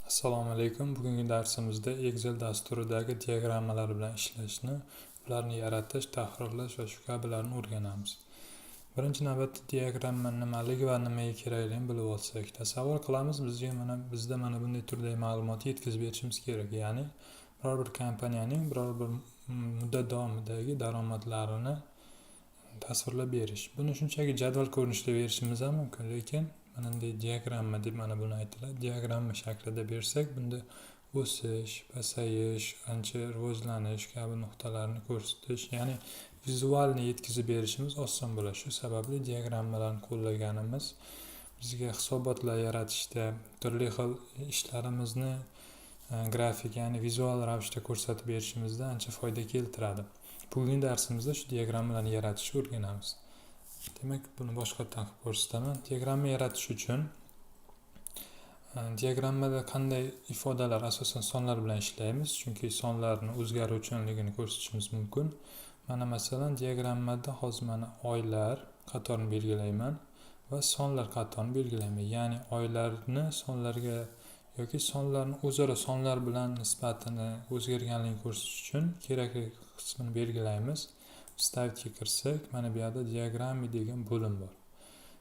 Assalomu alaykum. Bugungi darsimizda Excel dasturidagi diagrammalar bilan ishlashni, ularni yaratish, tahrirlash va shu kabilarni o'rganamiz. Birinchi navbatda diagramma nimaligi va nimaga kerakligini bilib olsak, tasavvur qilamiz, bizda mana bunday turdagi ma'lumotni yetkazib berishimiz kerak. Ya'ni biror bir kompaniyaning biror bir muddat davomidagi daromadlarini tasvirlab berish. Buni shunchaki jadval ko'rinishida berishimiz ham mumkin, lekin mana bunday diagramma deb mana buni aytiladi. Diagramma shaklida bersak, bunda o'sish, pasayish, ancha rivojlanish kabi nuqtalarni ko'rsatish, ya'ni vizualni yetkazib berishimiz oson bo'ladi. Shu sababli diagrammalarni qo'llaganimiz bizga hisobotlar yaratishda, turli xil ishlarimizni grafik, ya'ni vizual ravishda ko'rsatib berishimizda ancha foyda keltiradi. Bugungi darsimizda shu diagrammalarni yaratishni o'rganamiz. Demak, buni boshqatdan qilib ko'rsataman. Diagramma yaratish uchun diagrammada qanday ifodalar, asosan sonlar bilan ishlaymiz, chunki sonlarni o'zgaruvchanligini ko'rsatishimiz mumkin. Mana masalan, diagrammada hozir mana oylar qatorini belgilayman va sonlar qatorini belgilayman. Ya'ni oylarni sonlarga yoki sonlarni o'zaro sonlar bilan nisbatini o'zgarganligini ko'rsatish uchun kerakli qismini belgilaymiz. Vstavitga kirsak, mana bu yerda diagramma degan bo'lim bor.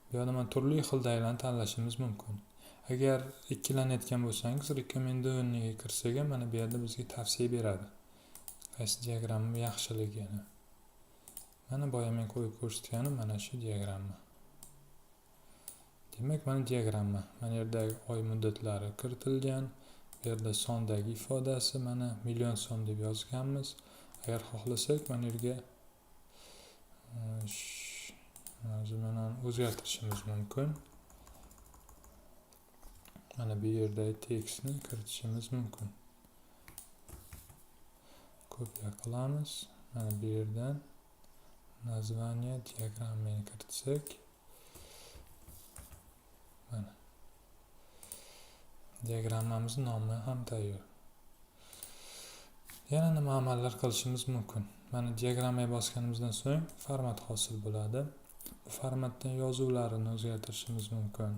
Bu yerda mana turli xil daylarni tanlashimiz mumkin. Agar ikkilanayotgan bo'lsangiz, rekomendovaniyga kirsak ham mana bu yerda bizga tavsiya beradi. Qaysi diagramma yaxshiligini. Mana boya men qo'yib ko'rsatganim mana shu diagramma. Demak, mana diagramma. Mana yerdagi oy muddatlari kiritilgan. Bu yerda sondagi ifodasi mana million son deb yozganmiz. Agar xohlasak, mana yerga mana o'zgartirishimiz mumkin. Mana bu yerda tekstni kiritishimiz mumkin. Kopiya qilamiz. Mana bu yerdan naзвание diagrammani kiritsak, mana diagrammamizning nomi ham tayyor. Yana nima amallar qilishimiz mumkin? Mana diagrammaga bosganimizdan so'ng format hosil bo'ladi. Bu formatdan yozuvlarni o'zgartirishimiz mumkin.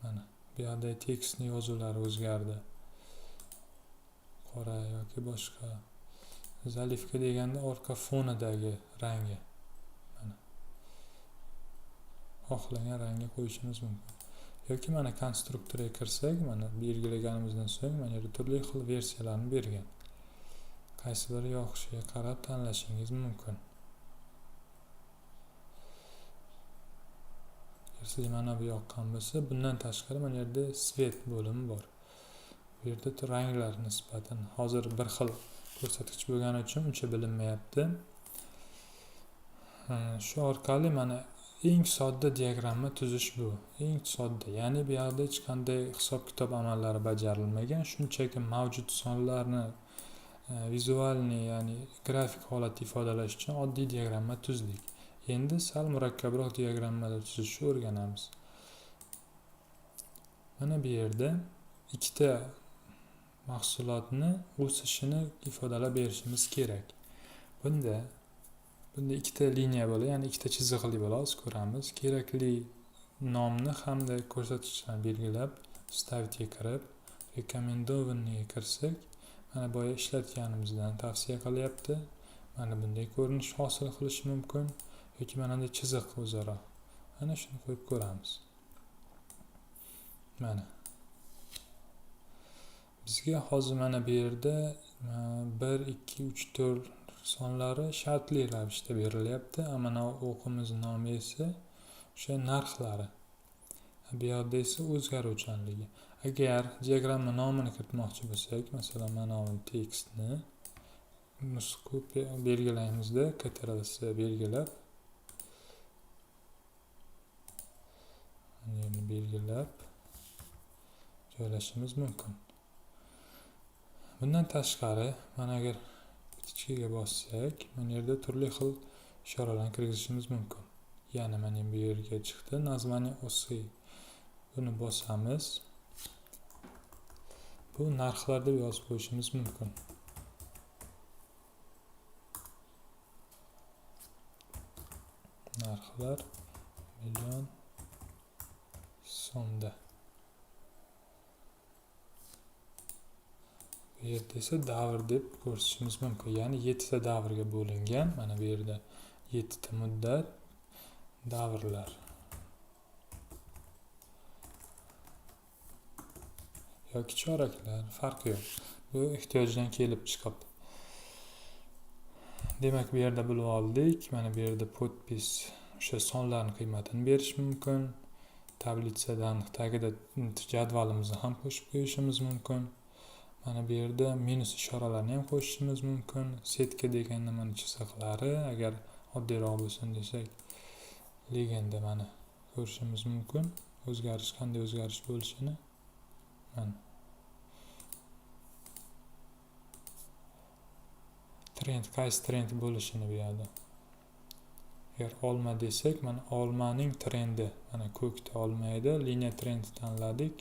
Mana bu yerda tekstning yozuvlari o'zgardi. Qora yoki boshqa. Zalifka deganda orqa fonidagi rangi. Mana xohlagan rangga qo'yishimiz mumkin. Yoki mana konstruktorga kirsak, mana belgilaganimizdan so'ng mana yerda turli xil versiyalarni bergan. Qaysi biri yoqishiga qarab tanlashingiz mumkin. Sizga mana bu yoqqan bo'lsa, bundan tashqari mana yerda svet bo'limi bor. Bu yerda ranglar nisbatan hozir bir xil ko'rsatkich bo'lgani uchun uncha bilinmayapti. Shu orqali mana eng sodda diagramma tuzish bu. Eng sodda, ya'ni bu yerda hech qanday hisob-kitob amallari bajarilmagan, shunchaki mavjud sonlarni vizualni, ya'ni grafik holatda ifodalash uchun oddiy diagramma tuzdik. Endi sal murakkabroq diagrammalar tuzishni o'rganamiz. Mana bu yerda ikkita mahsulotni o'sishini ifodalab berishimiz kerak. Bunda ikkita liniya bo'ladi, ya'ni ikkita chiziqli bo'ladi, hozir ko'ramiz. Kerakli nomni hamda ko'rsatkichlarni belgilab, vstavitga kirib, rekomendovaniyga kirsak, mana boya ishlatganimizdan tavsiya qilyapti. Mana bunday ko'rinish hosil qilish mumkin yoki mana bunday chiziq o'zaro. Mana shuni qo'yib ko'ramiz. Mana bizga hozir mana bu yerda 1 2 3 4 sonlari shartli ravishda berilyapti. Mana o'qimiz nomi esa o'sha narxlari. Bu yerda esa o'zgaruvchanligi. Agar diagramma nomini kiritmoqchi bo'lsak, masalan, mana bu tekstni nusxa belgilaymizda, Ctrl+C belgilab, mana belgilab joylashimiz mumkin. Bundan tashqari, mana agar kichikga bossak, mana yerda turli xil ishoralarni kirgizishimiz mumkin. Yana mana bu yerga chiqdi, naзвание osi. Buni bosamiz. Bu narxlar deb yozib qo'yishimiz mumkin. Narxlar million so'mda. Bu yerda esa davr deb ko'rsatishimiz mumkin. Ya'ni 7 ta davrga bo'lingan. Mana bu yerda 7 ta muddat, davrlar yoki choraklar, farqi yo'q. Bu ehtiyojdan kelib chiqib. Demak, bu yerda bilib oldik. Mana bu yerda podpis o'sha sonlarning qiymatini berish mumkin. Tablitsadan tagida jadvalimizni ham qo'shib qo'yishimiz mumkin. Mana bu yerda minus ishoralarini ham qo'shishimiz mumkin. Setka deganda mana chiziqlari, agar oddiyroq bo'lsin desak, legenda mana ko'rishimiz mumkin. O'zgarish, qanday o'zgarish bo'lishini. Mana trend, qaysi trend bo'lishini bu yerda. Agar olma desak, mana olmaning trendi, mana ko'kda olma edi, liniya trend tanladik.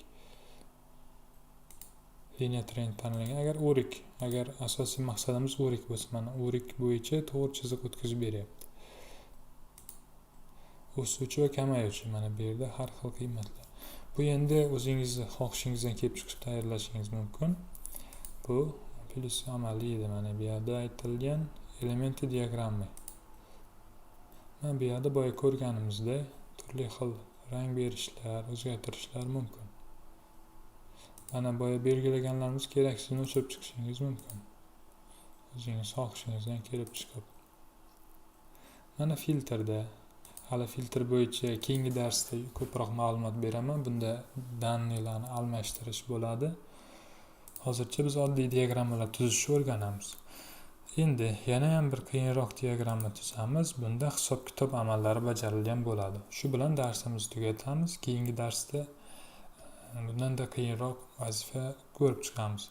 Liniya trend tanlagan. Agar o'rik, agar asosiy maqsadimiz o'rik bo'lsa, mana o'rik bo'yicha to'g'ri chiziq o'tkazib beryapti. O'suvchi va kamayuvchi, mana bu yerda har xil qiymatlar. Bu endi o'zingizni xohishingizdan kelib chiqib tayyorlashingiz mumkin. Bu plus amaliy edi, mana bu yerda aytilgan elementi diagramma. Mana bu yerda boya ko'rganimizdek turli xil rang berishlar, o'zgartirishlar mumkin. Mana boya belgilaganlarimiz keraksizini o'chirib chiqishingiz mumkin. O'zingiz xohishingizdan kelib chiqib. Mana filtrda, hali filtr bo'yicha keyingi darsda ko'proq ma'lumot beraman. Bunda dannilarni almashtirish bo'ladi. Hozircha biz oddiy diagrammalar tuzishni o'rganamiz. Endi yana ham bir qiyinroq diagramma tuzamiz. Bunda hisob-kitob amallari bajarilgan bo'ladi. Shu bilan darsimizni tugatamiz. Keyingi darsda bundan-da qiyinroq vazifa ko'rib chiqamiz.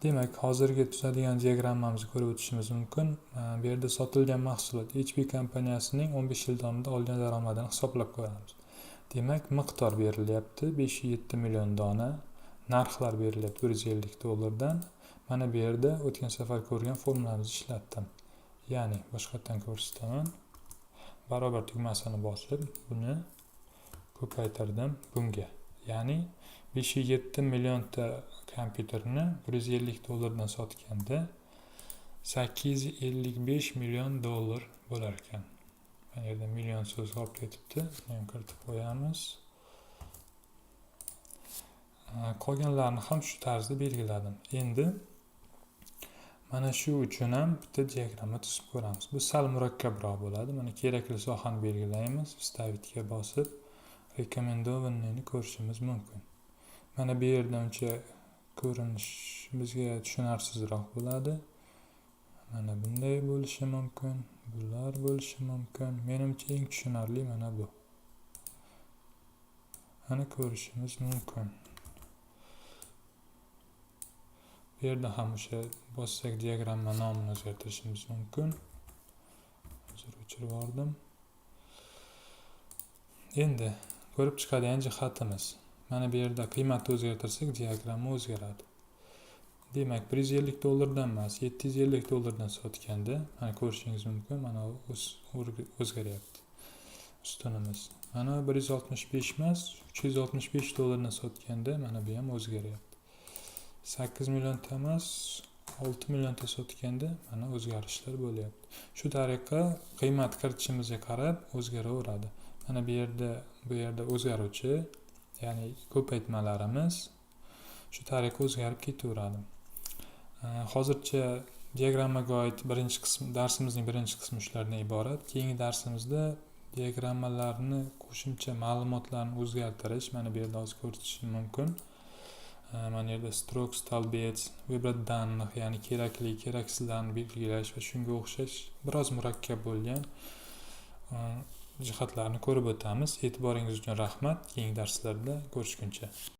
Demak, hozirgi tuzadigan diagrammamizni ko'rib o'tishimiz mumkin. Bu yerda sotilgan mahsulot HP kompaniyasining 15 yil davomida olgan daromadini hisoblab ko'ramiz. Demak, miqdor berilyapti 507 million dona, narxlar berilyapti $150 dan. Mana bu yerda o'tgan safar ko'rgan formulamizni ishlatdim. Ya'ni boshqatdan ko'rsataman. Barobar tugmasini bosib, buni ko'paytirdim bunga. Ya'ni 507 millionta kompyuterni $150 dan sotganda $855 million bo'lar ekan. Mana yerda million so'z qolib ketibdi. Buni kiritib qo'yamiz. Qolganlarni ham shu tarzda belgiladim. Endi mana shu uchun ham bitta diagramma tuzib ko'ramiz. Bu sal murakkabroq bo'ladi. Mana kerakli sohani belgilaymiz. Stavitga bosib rekomendovaniyni ko'rishimiz mumkin. Mana bu yerda uncha ko'rinish bizga tushunarsizroq bo'ladi. Mana bunday bo'lishi mumkin, bular bo'lishi mumkin. Menimcha eng tushunarli mana bu. Mana ko'rishimiz mumkin. Bu yerda ham o'sha bossak diagramma nomini o'zgartirishimiz mumkin. Hozir o'chirib yubordim. Endi ko'rib chiqadigan jihatimiz. Mana bu yerda qiymatni o'zgartirsak, diagramma o'zgaradi. Demak, $150 dan emas, $750 dan sotganda, mana ko'rishingiz mumkin, mana o'zgaryapti. Ustunimiz. Mana 165 emas, $365 dan sotganda, mana bu ham o'zgaryapti. 8 millionta emas, 6 millionta sotganda, mana o'zgarishlar bo'lyapti. Shu tariqa qiymat kiritishimizga qarab o'zgaraveradi. Mana bu yerda o'zgaruvchi, ya'ni ko'paytmalarimiz shu tariqa o'zgarib ketaveradi. Hozircha diagrammaga oid darsimizning birinchi qismi shulardan iborat. Keyingi darsimizda diagrammalarni qo'shimcha ma'lumotlarni o'zgartirish, mana bu yerda hozir ko'rish mumkin. Mana yerda strokes, talbets, vibrat данных, ya'ni kerakli, keraksizlarni belgilash va shunga o'xshash biroz murakkab bo'lgan jihatlarni ko'rib o'tamiz. E'tiboringiz uchun rahmat. Keyingi darslarda ko'rishguncha.